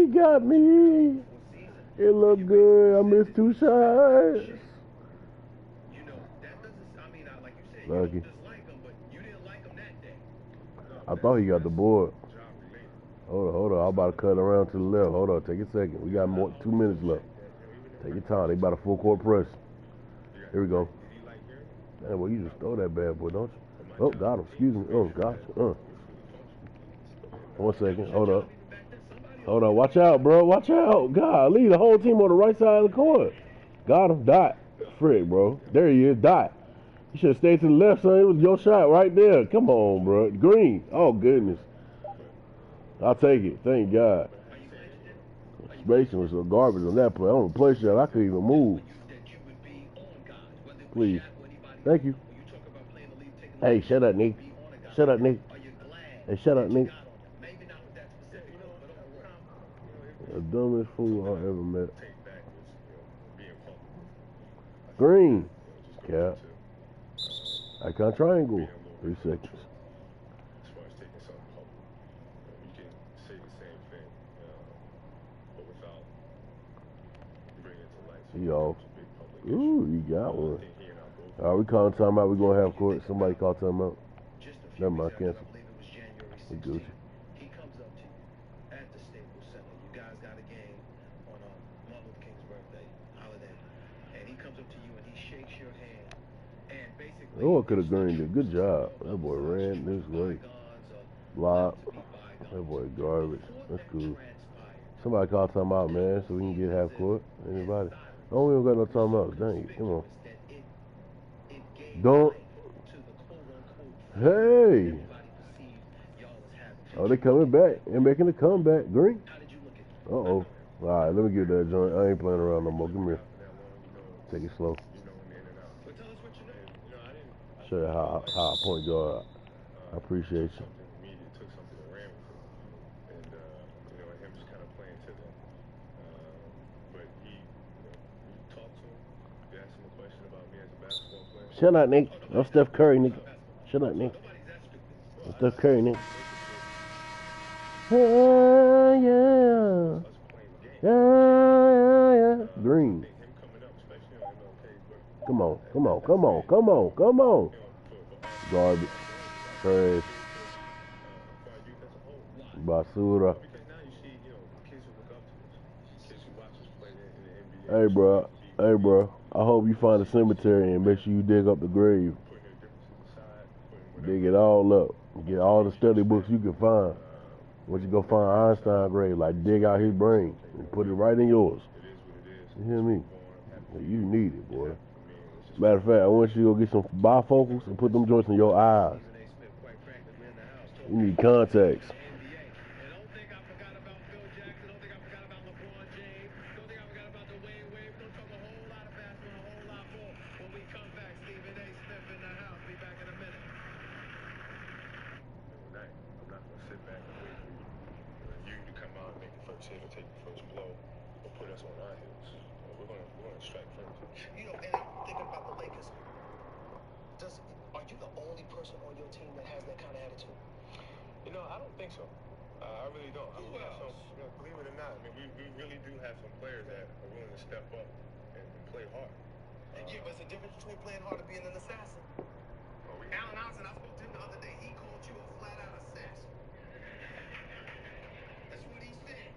he got me. It looked good. I missed 2 shots. Lucky. I thought he got the board. Hold on. I'm about to cut around to the left. Hold on. Take a second. We got 2 minutes left. Take your time. They about a full court press. Here we go. Damn, well, you just throw that bad boy, don't you? Oh, got him. Excuse me. Oh, gosh. 1 second. Hold up. Hold on. Watch out, bro. Watch out. God, leave the whole team on the right side of the court. Got him. Dot. Frick, bro. There he is. Dot. You should have stayed to the left, son. It was your shot right there. Come on, bro. Green. Oh, goodness. I'll take it. Thank God. Spacing was so garbage on that play. On the play shot, I couldn't even move. Please. Thank you. Hey, shut up, Nick. Shut up, Nick. Hey, shut up, Nick. The dumbest fool I ever met. Green. Cap. Icon triangle. 3 seconds. He off. Ooh, he got one. All right, we calling timeout. We're going to have court. Somebody call timeout. Never mind, cancel. We Gucci. He comes up to you at the Staples Center. You guys got a game on Martin Luther King's birthday holiday. And he comes up to you and he shakes your hand. And basically... Oh, I could have greened it. Good job. That boy ran this way. Block. That boy garbage. That's cool. Somebody call timeout, man, so we can get half court. Anybody? Oh, we don't got no timeouts. Dang it. Come on. Don't. Hey. Oh, they coming back. They're making a comeback. Green. Uh-oh. All right, let me get that joint. I ain't playing around no more. Give me here. Take it slow. Show you how I point guard. I appreciate you. Shut up, Nick. I'm Steph Curry, Nick. Shut up, Nick. I'm Steph Curry, Nick. Yeah. Green. Come on. Garbage. Trash. Basura. Hey, bro. I hope you find a cemetery and make sure you dig up the grave. Dig it all up. Get all the study books you can find. Once you go find Einstein's grave, like dig out his brain and put it right in yours. You hear me? You need it, boy. Matter of fact, I want you to go get some bifocals and put them joints in your eyes. You need contacts. Take the first blow or put us on our heels. We're gonna strike first. You know, and thinking about the Lakers, are you the only person on your team that has that kind of attitude? You know, I don't think so. I really don't. Who else? Believe it or not, I mean, we really do have some players that are willing to step up and play hard. Yeah, but it's a difference between playing hard and being an assassin. Allen Iverson, I spoke to him the other day. He called you a flat-out assassin. That's what he said.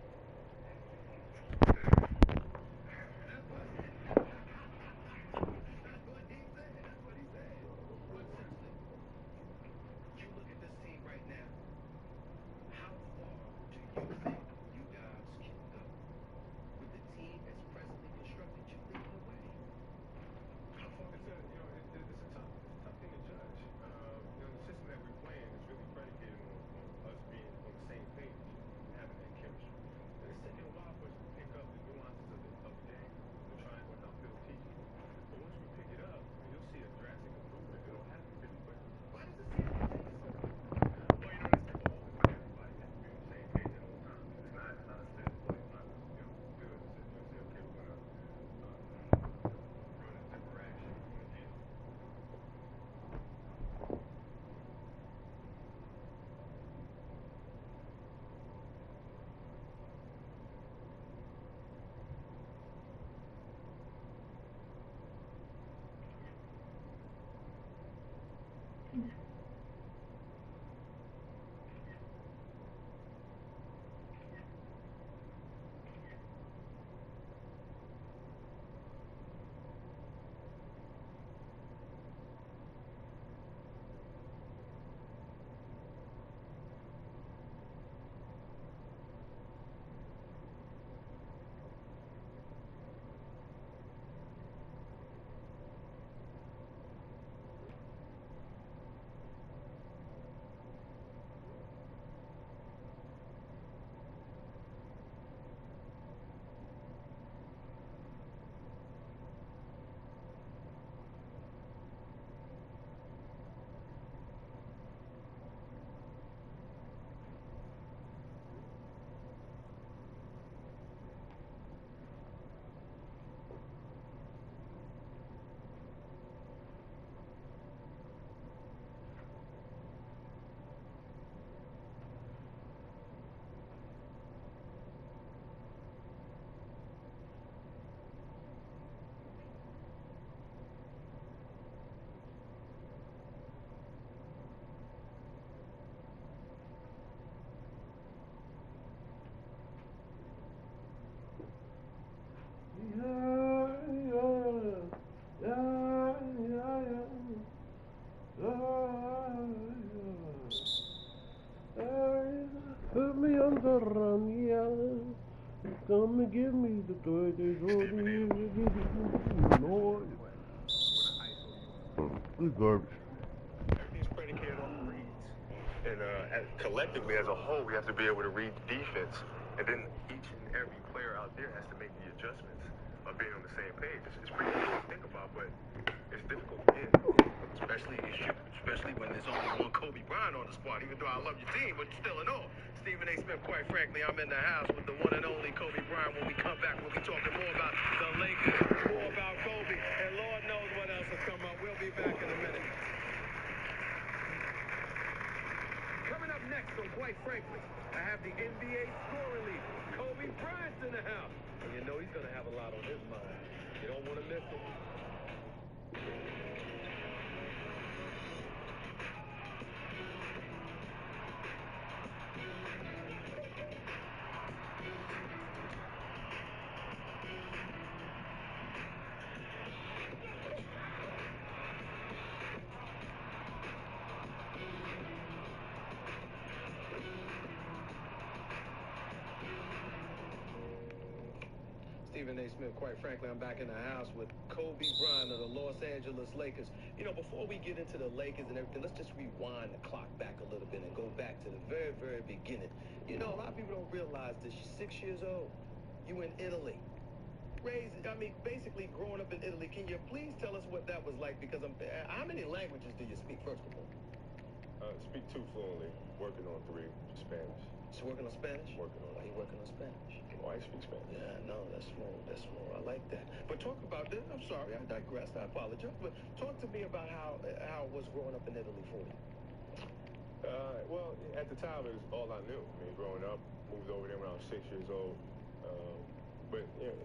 It's a tough thing to judge. The system that we Come and give me the good days, Lord. This garbage. Everything's predicated on reads. And collectively, as a whole, we have to be able to read defense. And then each and every player out there has to make the adjustments of being on the same page. It's pretty easy to think about, but it's difficult to get. Especially when there's only one Kobe Bryant on the squad. Even though I love your team, but still in all. Stephen A. Smith, quite frankly, I'm in the house with the one and only Kobe Bryant. When we come back, we'll be talking more about the Lakers, more about Kobe, and Lord knows what else will come up. We'll be back in a minute. Coming up next on Quite Frankly, I have the NBA scoring leader, Kobe Bryant, in the house. And you know he's going to have a lot on his mind. You don't want to miss it. Stephen A. Smith, quite frankly, I'm back in the house with Kobe Bryant of the Los Angeles Lakers. You know, before we get into the Lakers and everything, let's just rewind the clock back a little bit and go back to the very, very beginning. You know, a lot of people don't realize that you're 6 years old. You in Italy. Basically growing up in Italy. Can you please tell us what that was like? Because how many languages do you speak, first of all? Speak 2 fluently. Working on 3. Spanish. So working on Spanish? Working on it. Why you working on Spanish? Oh, I speak Spanish. Yeah, no, that's more. I like that. But talk about this. I'm sorry, I digressed. I apologize. But talk to me about how it was growing up in Italy for you. Well, at the time, it was all I knew. I mean, growing up, moved over there when I was 6 years old. But you know,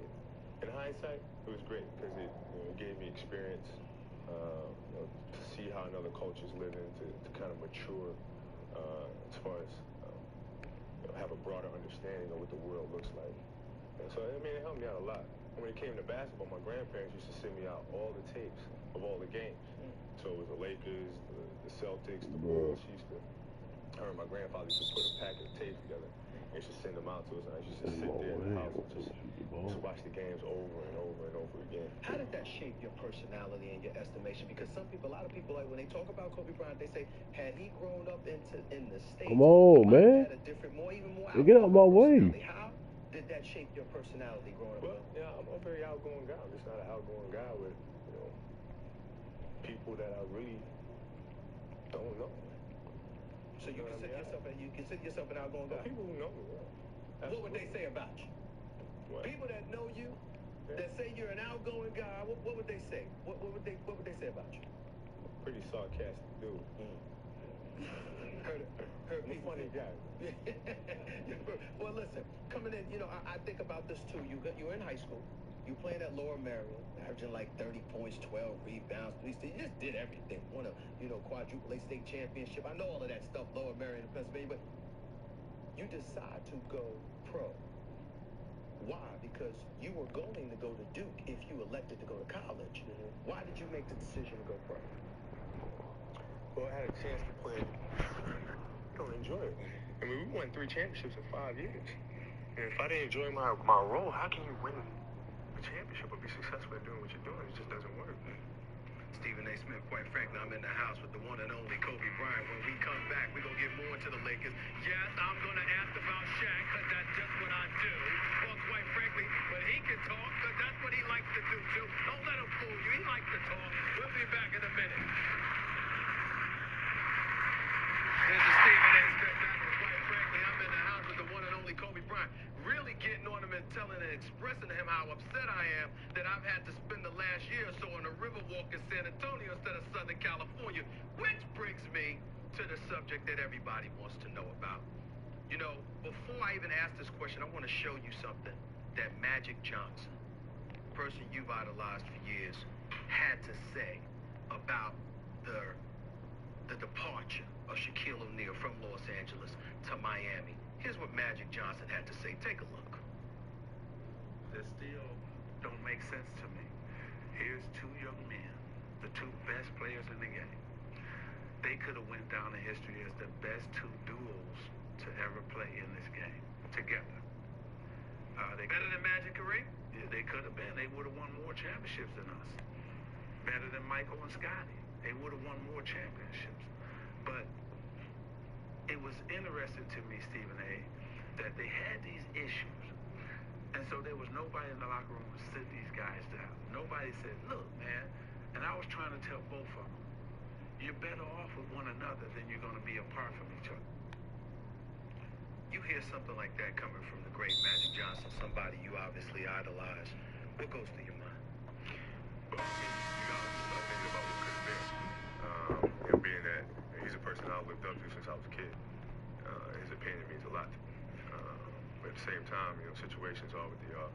in hindsight, it was great because it gave me experience. To see how another culture's living, to kind of mature as far as have a broader understanding of what the world looks like. And so, I mean, it helped me out a lot. When it came to basketball, my grandparents used to send me out all the tapes of all the games. So it was the Lakers, the Celtics, the Bulls. I remember my grandfather used to put a packet of tapes together. He used to send them out to us, and I used to sit there in the house and just watch the games over and over and over again. How did that shape your personality and your estimation? Because a lot of people, like when they talk about Kobe Bryant, they say, had he grown up in the States, come on, man. Had a different, even more get out of my way. How did that shape your personality growing up? Well, yeah, I'm a very outgoing guy. I'm just not an outgoing guy with, people that I really don't know. So you consider yourself an outgoing guy? People who know me, yeah. What would they say about you? What? People that know you, that say you're an outgoing guy, what would they say? What would they say about you? Pretty sarcastic dude. Heard me. Funny guy. Well, listen, coming in, I think about this too. You're in high school. You playing at Lower Marion, averaging like 30 points, 12 rebounds. You just did everything. Won a, quadruple A state championship. I know all of that stuff, Lower Marion in Pennsylvania, but you decide to go pro. Why? Because you were going to go to Duke if you elected to go to college. Why did you make the decision to go pro? Well, I had a chance to play. Enjoy it. I mean, we won 3 championships in 5 years. And if I didn't enjoy my role, how can you win a championship or be successful at doing what you're doing? It just doesn't work. Stephen A. Smith, quite frankly, I'm in the house with the one and only Kobe Bryant. When we come back, we're going to get more into the Lakers. Yes, I'm going to ask about Shaq, because that's just what I do. Well, quite frankly, but he can talk, because that's what he likes to do, too. Don't let him fool you. He likes to talk. We'll be back in a minute. This is Stephen A. Smith. Quite frankly, I'm in the house with the one and only Kobe Bryant. Really getting on him and telling and expressing to him how upset I am that I've had to spend the last year or so on a Riverwalk in San Antonio instead of Southern California, which brings me to the subject that everybody wants to know about. Before I even ask this question, I want to show you something that Magic Johnson, the person you've idolized for years, had to say about the departure of Shaquille O'Neal from Los Angeles to Miami. Here's what Magic Johnson had to say. Take a look. That still don't make sense to me. Here's 2 young men, the 2 best players in the game. They could have went down in history as the best 2 duos to ever play in this game. together. They better than Magic Kareem? Yeah, they could have been. They would have won more championships than us. Better than Michael and Scotty. They would have won more championships. But it was interesting to me, Stephen A., that they had these issues. And so there was nobody in the locker room to sit these guys down. Nobody said, look, man, and I was trying to tell both of them, you're better off with one another than you're going to be apart from each other. You hear something like that coming from the great Magic Johnson, somebody you obviously idolize. What goes through your mind? Well, I mean, you gotta start thinking about what could have been. Him being that he's a person I've lived up to since I was a kid. His opinion means a lot to me. But at the same time, you know, situations are what they are.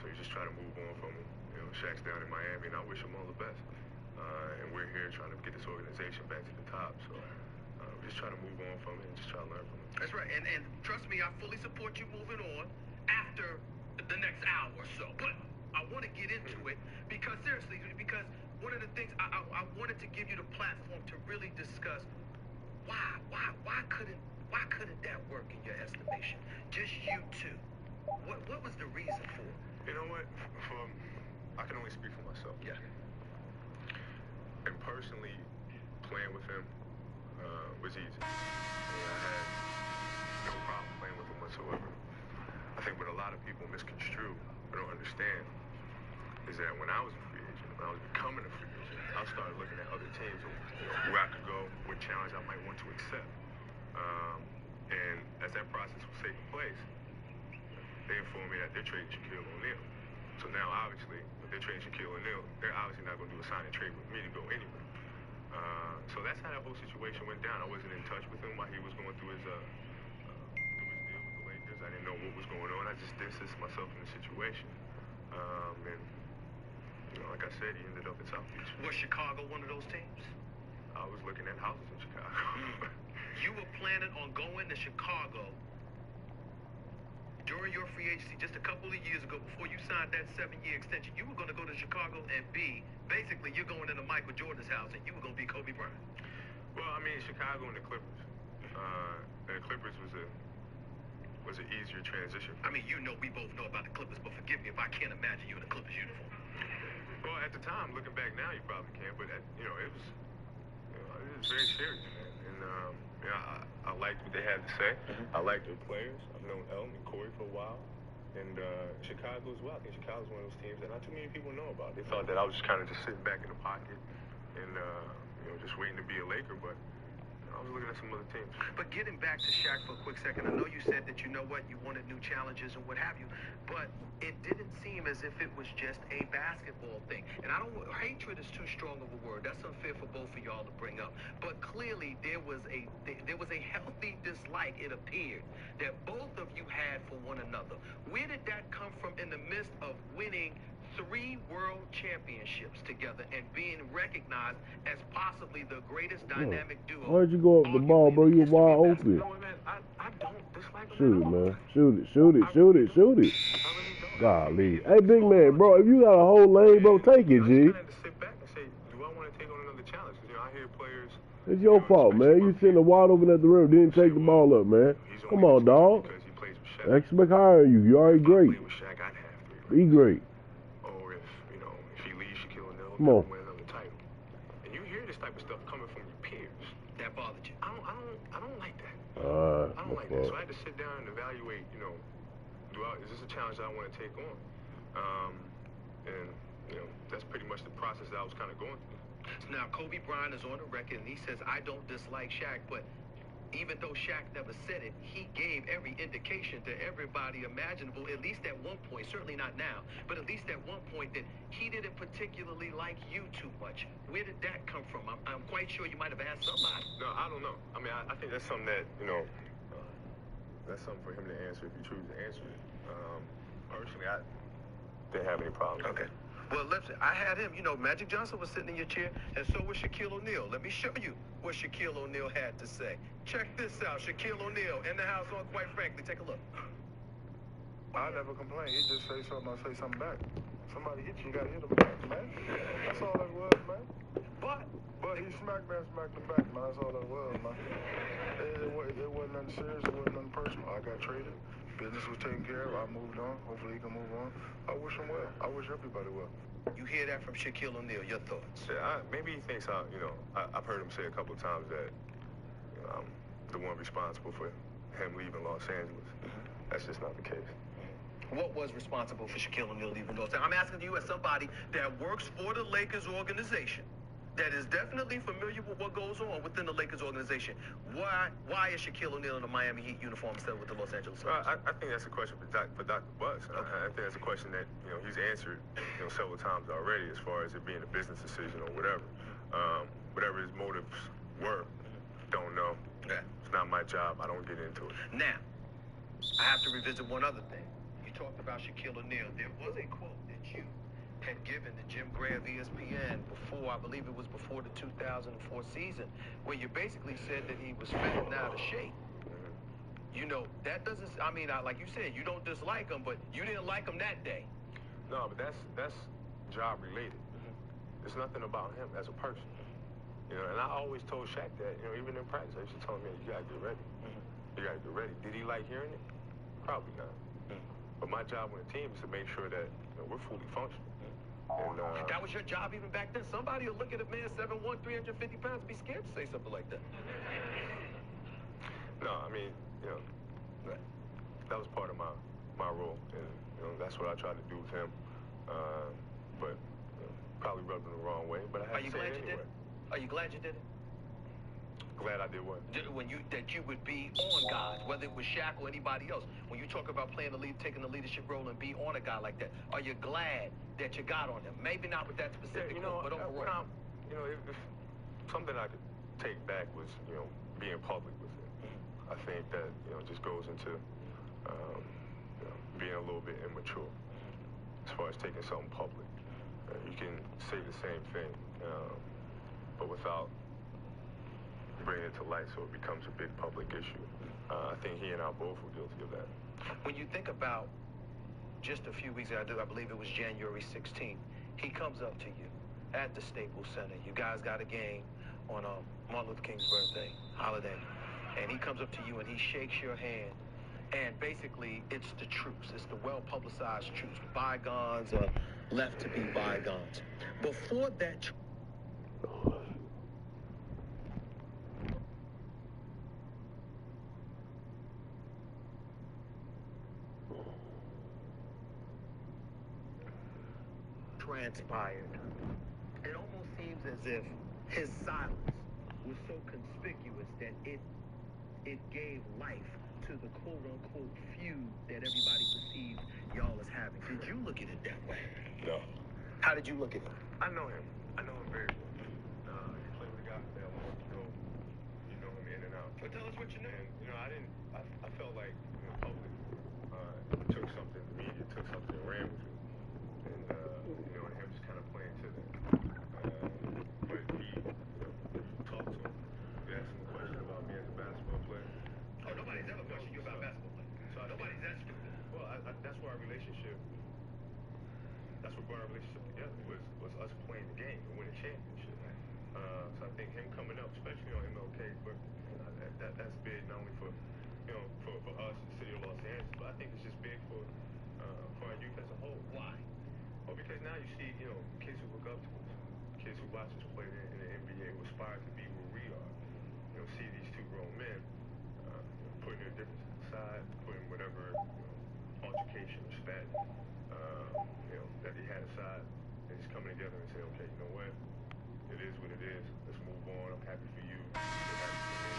So you just try to move on from him. You know, Shaq's down in Miami, and I wish him all the best. And we're here trying to get this organization back to the top. So we just try to move on from it and just try to learn from it. That's right, and trust me, I fully support you moving on after the next hour or so. But I want to get into it because seriously, because one of the things I wanted to give you the platform to really discuss why couldn't that work in your estimation? Just you two. What was the reason for it? You know what? I can only speak for myself. Yeah. And personally, playing with him was easy. I had no problem playing with him whatsoever. I think what a lot of people misconstrue or don't understand is that when I was a free agent, when I was becoming a free agent, I started looking at other teams and where I could go, what challenge I might want to accept. And as that process was taking place, they informed me that they're trading Shaquille O'Neal. So now, obviously, if they're trading Shaquille O'Neal, they're obviously not going to do a sign and trade with me to go anywhere. So that's how that whole situation went down. I wasn't in touch with him while he was going through his deal with the Lakers. I didn't know what was going on. I just distanced myself from the situation. And, you know, like I said, he ended up in South Beach. Was Chicago one of those teams? I was looking at houses in Chicago. You were planning on going to Chicago during your free agency just a couple of years ago before you signed that 7-year extension. You were going to go to Chicago and basically you're going into Michael Jordan's house and you were going to be Kobe Bryant. Well, I mean, Chicago and the Clippers. And the Clippers was an easier transition. I mean, you know, we both know about the Clippers, but forgive me if I can't imagine you in a Clippers uniform. Well, at the time, looking back now, you probably can, but you know, it was very serious, man. And you know, I liked what they had to say. I liked their players. I've known Elton and Corey for a while, and Chicago as well. I think Chicago's one of those teams that not too many people know about. They thought that I was just kind of just sitting back in the pocket and you know, just waiting to be a Laker, but I was looking at some other teams. But getting back to Shaq for a quick second, I know you said that, you know what, you wanted new challenges and what have you, but it didn't seem as if it was just a basketball thing. And hatred is too strong of a word. That's unfair for both of y'all to bring up. But clearly there was a healthy dislike, it appeared, that both of you had for one another. Where did that come from in the midst of winning 3 world championships together and being recognized as possibly the greatest dynamic duo? Why'd you go up the ball, bro? You were wide open. No, man, I don't dislike him. Shoot it, man. Shoot it, shoot it, shoot it, shoot it. Golly. Hey, big man, bro, if you got a whole lane, bro, take it, G. I had to sit back and say, do I want to take on another challenge? You know, I hear players. It's your fault, man. You sitting wide open at the rim, didn't take the ball up, man. Come on, dog. Because he plays with Shaq. Expect higher you. You already great. With Shaq, I'd have 3. Be great. Or if, you know, if he leaves Shaquille O'Neal, come on, win another title. And you hear this type of stuff coming from your peers. That bothered you? I don't like that. I don't like that. So I had to sit down and evaluate, you know, is this a challenge that I want to take on? And, you know, that's pretty much the process that I was kind of going through. Now, Kobe Bryant is on the record, and he says, I don't dislike Shaq, but even though Shaq never said it, he gave every indication to everybody imaginable, at least at one point, certainly not now, but at least at one point, that he didn't particularly like you too much. Where did that come from? I'm quite sure you might have asked somebody. No, I don't know. I mean, I think that's something that, you know, that's something for him to answer if he chooses to answer it. Personally, I didn't have any problems. Okay. Well, I had him, you know, Magic Johnson was sitting in your chair, and so was Shaquille O'Neal. Let me show you what Shaquille O'Neal had to say. Check this out. Shaquille O'Neal in the house on Quite Frankly. Take a look. I never complain. He just say something, I say something back. Somebody hit you, you gotta hit him back, man. That's all that was, man. But he smacked him back, man. That's all that was, man. It wasn't nothing serious. It wasn't nothing personal. professional. I got traded. Business was taken care of. I moved on. Hopefully he can move on. I wish him well. I wish everybody well. You hear that from Shaquille O'Neal. Your thoughts? Yeah, maybe he thinks I've heard him say a couple of times that I'm the one responsible for him leaving Los Angeles. That's just not the case. What was responsible for Shaquille O'Neal leaving Los Angeles? I'm asking you as somebody that works for the Lakers organization, that is definitely familiar with what goes on within the Lakers organization. Why is Shaquille O'Neal in a Miami Heat uniform instead of with the Los Angeles Lakers? I think that's a question for Dr. Butts. Okay. I think that's a question that he's answered several times already, as far as it being a business decision or whatever. Whatever his motives were, don't know. Okay. It's not my job. I don't get into it. Now, I have to revisit one other thing. You talked about Shaquille O'Neal. There was a quote that you had given to Jim Gray of ESPN before, I believe it was before the 2004 season, where you basically said that he was fat and out of shape. That doesn't, like you said, you don't dislike him, but you didn't like him that day. No, but that's job related. It's nothing about him as a person. And I always told Shaq that, even in practice, I used to tell him, you gotta get ready. You gotta get ready. Did he like hearing it? Probably not. But my job on the team is to make sure that we're fully functional. And that was your job even back then. Somebody will look at a man 7'1", 350 pounds and be scared to say something like that. No, that was part of my role, and that's what I tried to do with him. But probably rubbed him the wrong way. But I had to say it anyway. Are you glad you did it? Glad I did what? That you would be on guys, whether it was Shaq or anybody else. When you talk about playing the lead, taking the leadership role and be on a guy like that, are you glad that you got on him? Maybe not with that specific quote, but overall. If something I could take back was, being public with it. I think that, just goes into, being a little bit immature as far as taking something public. You can say the same thing, but without bring it to light so it becomes a big public issue. I think he and I both were guilty of that. When you think about just a few weeks ago, I believe it was January 16th, he comes up to you at the Staples Center. You guys got a game on Martin Luther King's birthday, holiday, and he comes up to you and he shakes your hand. And basically, it's the truce. It's the well-publicized truce. Bygones are left to be bygones. Before that... transpired, it almost seems as if his silence was so conspicuous that it gave life to the quote-unquote feud that everybody perceived y'all as having. Did you look at it that way? No. How did you look at it? I know him. I know him very well. He played with a guy that long ago. You know him in and out. Well, tell us what you know. And, I felt like public took something, the media took something and ran with it. And, and him just kind of playing to that. But he, talked to him. You asked him a question about me as a basketball player. Oh, nobody's ever questioned you about basketball play. So Nobody's that stupid. Well, that's where our relationship, that's what brought our relationship together, was us playing the game and winning a championship. So I think him coming up, especially on MLK, but that's big not only for, for us, the city of Los Angeles, but I think it's just big for our youth as a whole. Why? Well, because now you see, kids who look up to us, kids who watch us play in the NBA, who aspire to be where we are. See these two grown men putting their differences aside, putting whatever altercation or spat, that they had aside, and just coming together and say, okay, you know what? It is what it is. Let's move on. I'm happy for you. We're happy for me.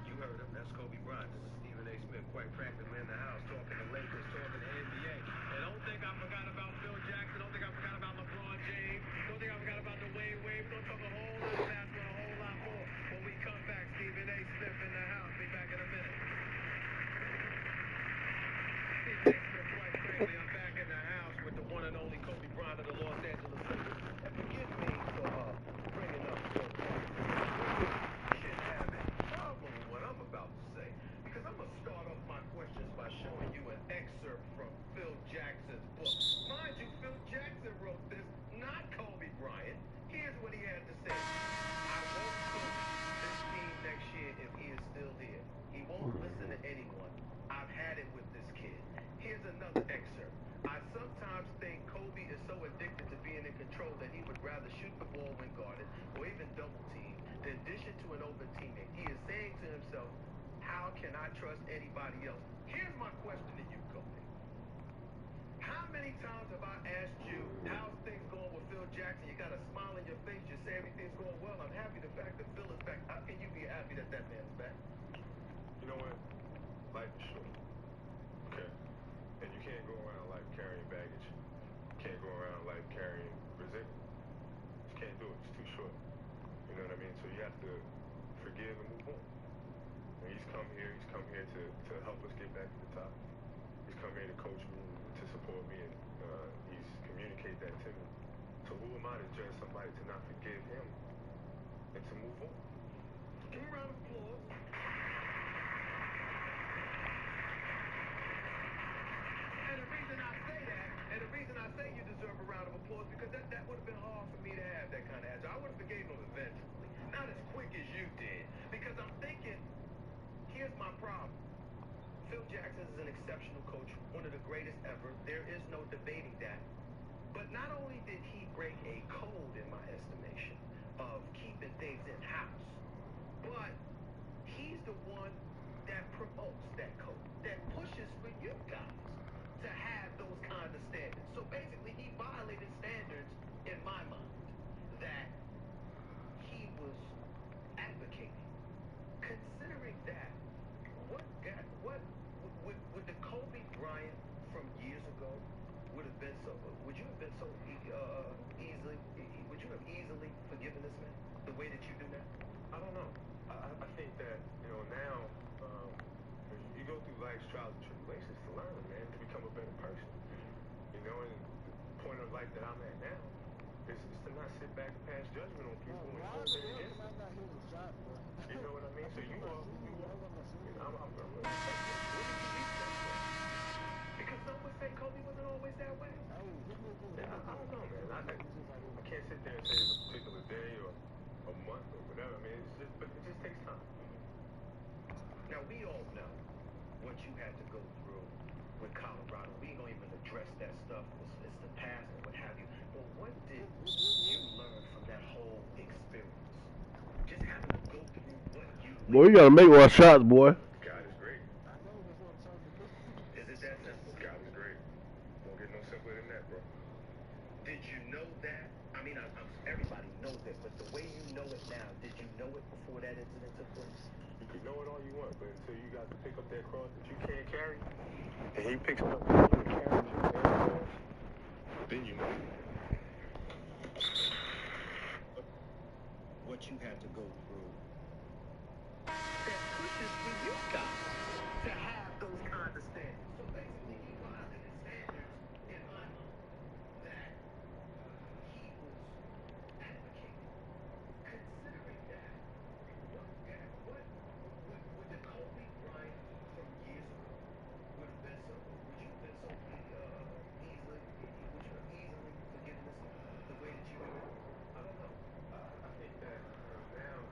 You heard him. That's Kobe Bryant. This is Stephen A. Smith, quite practically in the house, talking to Lakers, talking to NBA. And don't think I forgot about Phil Jackson. Don't think I forgot about LeBron James. Don't think I forgot about Dwayne Wade. We're going to talk a whole lot of basketball, a whole lot more. When we come back, Stephen A. Smith in the house. Be back in a minute. Stephen A. Smith, quite frankly, I'm back in the house with the one and only Kobe Bryant of the Los Angeles Lakers. And forgive me for bringing up Phil Jackson. guarded or even double teamed, then dish it to an open teammate. He is saying to himself, how can I trust anybody else? Here's my question to you, Kobe. How many times have I asked you, how's things going with Phil Jackson? You got a smile on your face, you say everything's going well. I'm happy the fact that Phil is back. How can you be happy that that man is back? You know what? Life is short. Okay? And you can't go around life carrying baggage. You can't go around life carrying resentment. You can't do it. It's too short. You know what I mean? So you have to forgive and move on. And he's come here to help us get back to the top. He's come here to coach me, to support me, and he's communicated that to me. So who am I to judge somebody to not forgive him and to move on? Give him a round of applause. And the reason I say that, and the reason I say you deserve a round of applause, because that would have been hard for me to have that kind of attitude. I would have forgave him eventually. Not as quick as you did. Because I'm thinking, here's my problem. Phil Jackson is an exceptional coach, one of the greatest ever. There is no debating that. But not only did he break a code, in my estimation, of keeping things in-house, but he's the one that promotes that code, that pushes for you guys to have those kinds of standards. So basically, he violated standards in my mind that he was advocating. Considering that, would the Kobe Bryant from years ago would you have been so easily, would you have easily forgiven this man the way that you do now? I don't know. I think that, now, you go through life's trials and tribulations to learn, man, to become a better person. And the point of life that I'm at now is to not sit back and pass judgment on people and hold them against them. You know what I mean? So you are who you are. And I'm going to respect that. When did you reach that point? Because some would say Kobe wasn't always that way. Yeah, I don't know, man. I can't sit there and say it's a particular day or a month or whatever. I mean, but it just takes time. Now, we all know what you had to go through with Colorado. We ain't gonna even address that stuff. It's the past and what have you. But what did you learn from that whole experience? Just having to go through what you Boy, you gotta make more shots, boy. God is great. Is it that simple? God is great. Don't get no simpler than that, bro. Did you know that? I mean, everybody knows it, but the way you know it now, did you know it before that incident took place? You can know it all you want, but until you got to pick up that cross that you can't carry, and he picks it up and you carry it, then you know. What you had to go through that pushes for you guys to have those kinds of standards. So basically, he violated standards in my mind that he was advocating. Considering that, would the Kobe Bryant from years ago would you have been so easily, would you have easily forgiven this the way that you do? I don't know. I think that now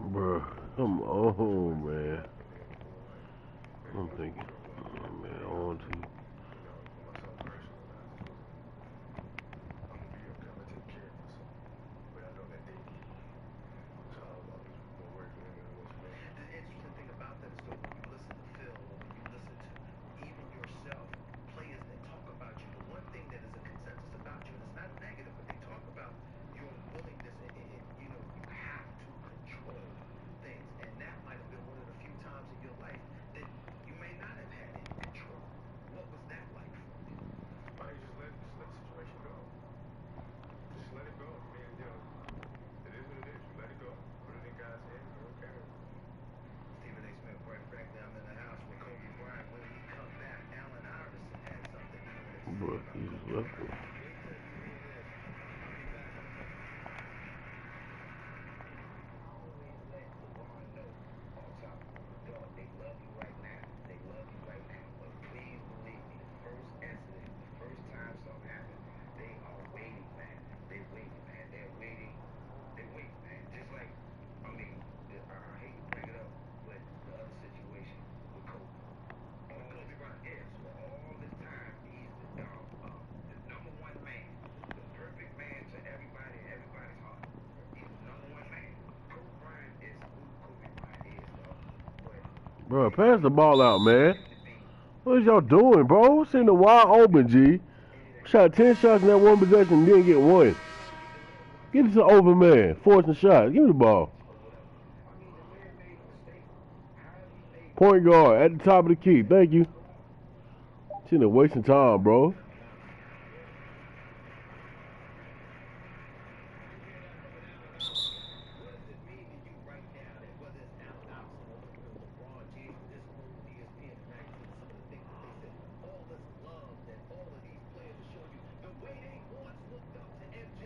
Bro, come on, man. I'm thinking, oh, man, on to. The interesting thing about that is though when you listen to Phil or when you listen to even yourself, players that talk about you, the one thing that is a consensus about you, and it's not negative, but they talk about your willingness and you know, you have to control things. And that might have been one of the few times in your life that you may not have had any control. What was that like for you? Just let the situation go. Just let it go. I mean, you know, it is what it is. You let it go. Put it in God's hands. You don't care. Stephen A. Smith, right back there. I'm in the house with Kobe Bryant. When we come back, Allen Iverson had something he wanted to say Bro, about he's Kobe. left. Wait till you hear this. I'll be back in a minute. Always let LeBron know on top of the dog, they love you right now. They love you right now. But please believe me, the first incident, the first time something happened, they are waiting, man. They're waiting, man. They're waiting. They're waiting, man. Just like, I mean, I hate to bring it up, but the other situation with Kobe. Kobe Bryant, yes, for all this time, he's the number one man, the perfect man to everybody, everybody's heart. He's the number one man. Kobe Bryant is who Kobe Bryant is, dog. But Bro, pass the ball out, man. What is y'all doing, bro? It's in the wide open, G. Shot 10 shots in that one possession and didn't get one. Get it to the open man. Forcing shots. Give me the ball. Point guard at the top of the key. Thank you. Shouldn't have wasting time, bro. what does it mean to you right now that whether it's Allen Iverson or LeBron James with this quote from ESPN and magazine, some of the things that they said, all this love that all of these players are showing you, the way they once looked up to MJ,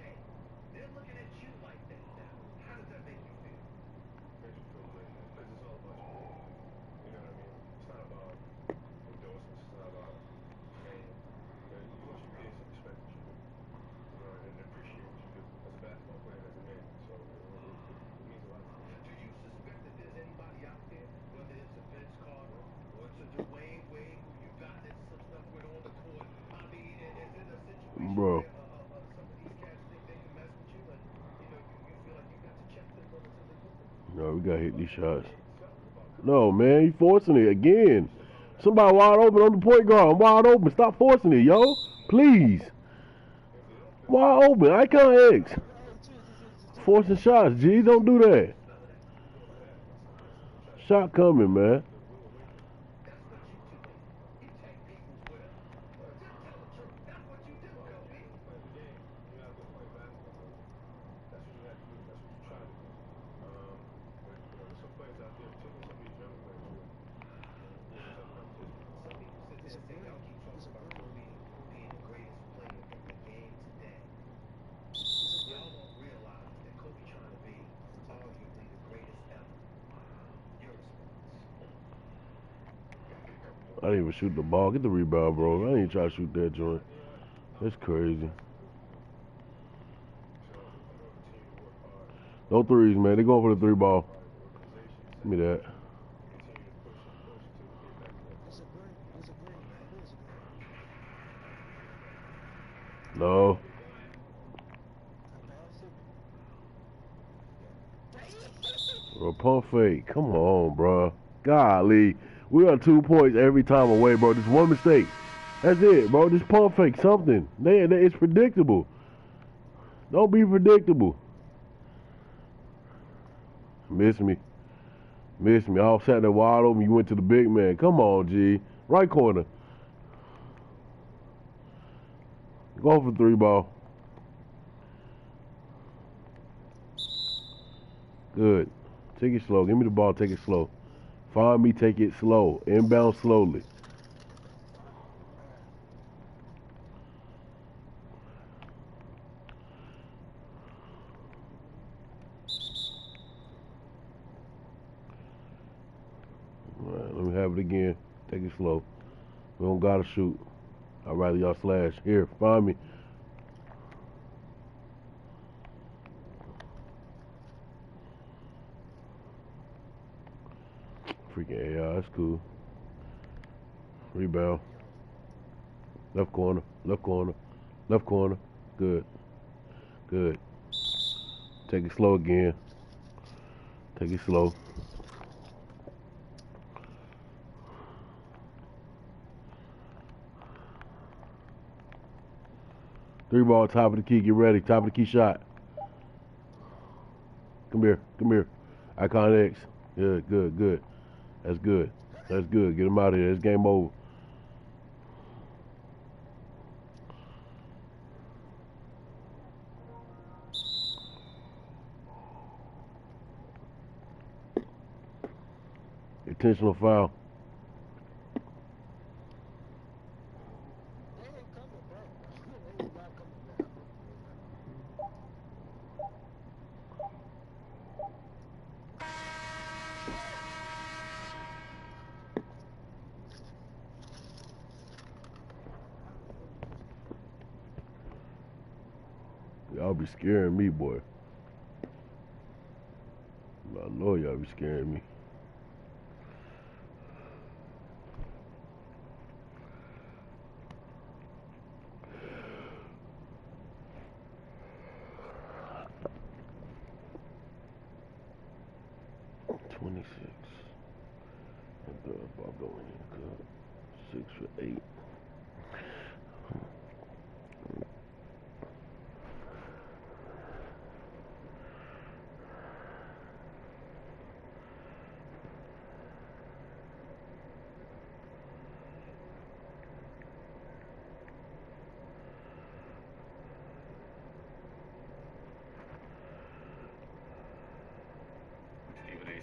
they're looking at you like that now. How does that make you feel? Makes you feel good, man. Because it's all about you. You know what I mean? It's not about endorsements. It's not about fame. But you want your kids to respect what you do. You know, and appreciate what you do as a basketball player and as a man. So it means a lot to me. Do you suspect that there's anybody out there, whether it's a Vince Carter or it's a Dwayne Wade, who you got into some stuff with on the court? I mean, is it a situation Bro. where some of these cats think they can mess with you, and you know you feel like you got to check them relatively quickly? No, we gotta hit these shots. No, man, you forcing it again. Somebody wide open on the point guard. I'm wide open. Stop forcing it, yo. Please. Wide open. Icon X. Forcing shots, G. Don't do that. Shot coming, man. That's what you do. You take people's will. Just tell the truth. That's what you do, Kobe. Playing the game. You have to play basketball. That's what you have to do. That's what you try to do. But you know, there's some players out there, particularly some of these young players, who it's a tough competition. Some people sit there and say, y'all keep talking about Kobe being the greatest player in the game today. Y'all don't realize that Kobe trying to be arguably the greatest ever. Your response. I didn't even shoot the ball. Get the rebound, bro. I didn't even try to shoot that joint. That's crazy. No threes, man. They going for the 3 ball. Give me that. No. Bro, pump fake. Come on, bro. Golly. We are 2 points every time away, bro. Just one mistake. That's it, bro. Just pump fake something. It's predictable. Don't be predictable. Miss me. Miss me. I was sat there wide open. You went to the big man. Come on, G. Right corner. Go for 3 ball. Good. Take it slow. Give me the ball. Take it slow. Find me. Take it slow. Inbound slowly. All right, let me have it again. Take it slow. We don't gotta shoot. I'd rather y'all slash. Here, find me. Freaking AI, that's cool. Rebound. Left corner, left corner, left corner. Good. Good. Take it slow again. Take it slow. Three ball, top of the key. Get ready. Top of the key shot. Come here. Come here. Icon X. Good, good, good. That's good. That's good. Get him out of here. It's game over. Intentional foul. Y'all be scaring me, boy. I know y'all be scaring me. Ball going in. 6 for 8.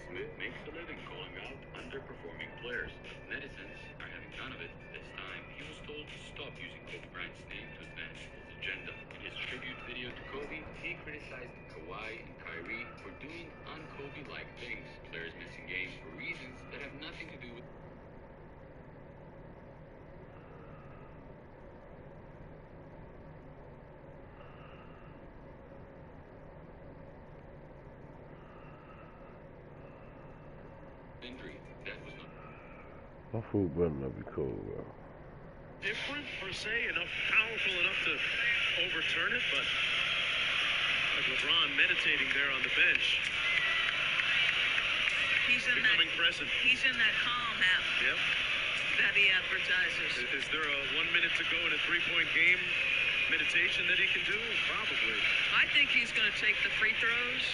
Smith makes a living calling out underperforming players. Netizens are having none of it this time. He was told to stop using Kobe Bryant's name to advance his agenda. In his tribute video to Kobe, he criticized Kawhi and Kyrie for doing un-Kobe-like things. Players missing games for reasons that have nothing to do with injury. That was not My food better not be cold, bro. Different per se, powerful enough to overturn it, but like LeBron meditating there on the bench. He's in becoming present. He's in that calm app. Yep. That he advertises. Is there a 1 minute to go in a 3-point game meditation that he can do? Probably. I think he's going to take the free throws.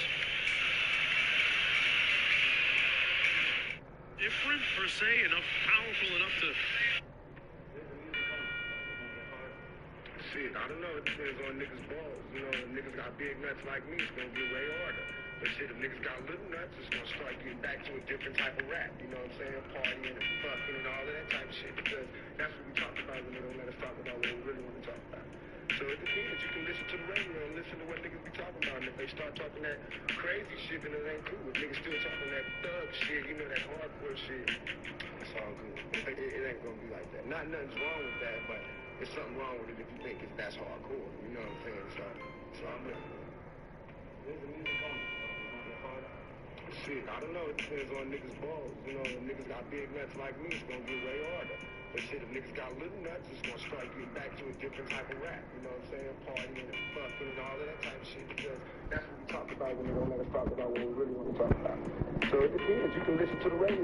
Different per se, powerful enough to. Shit, I don't know. It depends on niggas' balls. You know, if niggas got big nuts like me, it's gonna get way harder. But shit, if niggas got little nuts, it's gonna start getting back to a different type of rap. You know what I'm saying? Partying and fucking and all of that type of shit. Because that's what we talk about when they don't let us talk about what we really want to talk about. So it depends. You can listen to the radio and listen to what niggas be talking about. And if they start talking that crazy shit, then it ain't cool. If niggas still talking that thug shit, you know, that hardcore shit, it's all good. It ain't gonna be like that. Nothing's wrong with that, but there's something wrong with it if you think that's hardcore. You know what I'm saying? So I'm with it. Where's the music on? Shit, I don't know. It depends on niggas' balls. You know, if niggas got big nuts like me, it's gonna get way harder. But shit, if niggas got little nuts, it's gonna start getting back to a different type of rap. You know what I'm saying? Partying and fucking and all of that type of shit. Because that's what we talk about when they don't let us talk about what we really want to talk about. So it depends. You can listen to the radio.